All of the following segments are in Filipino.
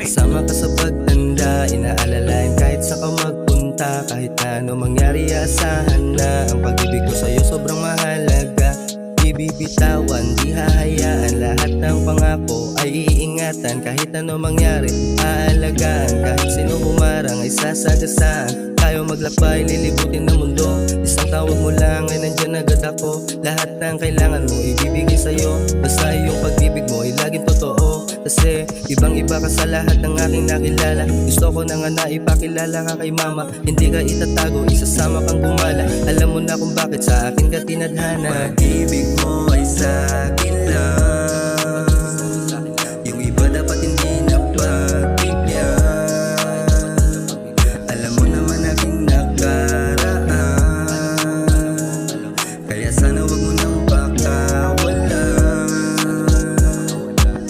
Kasama ka sa pagtanda, inaalalayan kahit sa ka magpunta. Kahit na ano mangyari, asahan na ang pag-ibig ko sa'yo sobrang mahalaga. Di bibitawan, di hahayaan, lahat ng pangako ay iingatan. Kahit ano mangyari, aalagaan, kahit sino humarang ay sasagasaan. Tayo maglakbay, lilibutin ng mundo. Isang tawag mo lang ay nandyan agad ako. Lahat ng kailangan mo ibibigay sa'yo. Basta yung pag-ibig mo ay laging totoo. Kasi ibang iba ka sa lahat ng aking nakilala. Gusto ko na nga na ipakilala ka kay mama. Hindi ka itatago, isasama kang gumala. Alam mo na kung bakit sa akin ka tinadhana. Pag-ibig mo ay sa'kin lang, yung iba dapat hindi napagbigyan. Alam mo naman aking nakaraan, kaya sana wag mo nang pakawalan.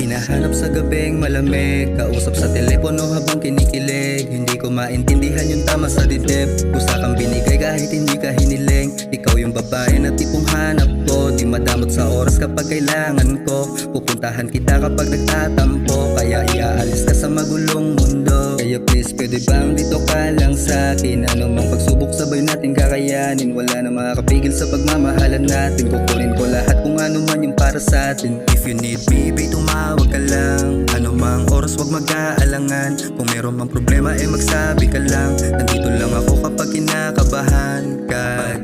Hinahanap sa gabing malamig, kausap sa telepono habang kinikilig. Hindi ko maintindihan yung tama sa dibdib. Kusa kang binigay kahit hindi ka hiniling. Ikaw yung babae na tipong hanap ko. Di madamot sa oras kapag kailangan ko. Pupuntahan kita kapag nagtatampo. Kaya iaalis ka sa magulong mundo. Kaya please, pwede bang dito ka lang sa'kin? Ano mang pagsubok sabay natin kakayanin. Wala na makakapigil sa pagmamahalan natin. Kukunin ko lahat kung ano man yung para sa'tin. If you need me, babe, tumawag ka lang. Ano mang oras wag mag-aalangan. Kung meron mang problema magsabi ka lang. Nandito lang ako kapag kinakabahan ka.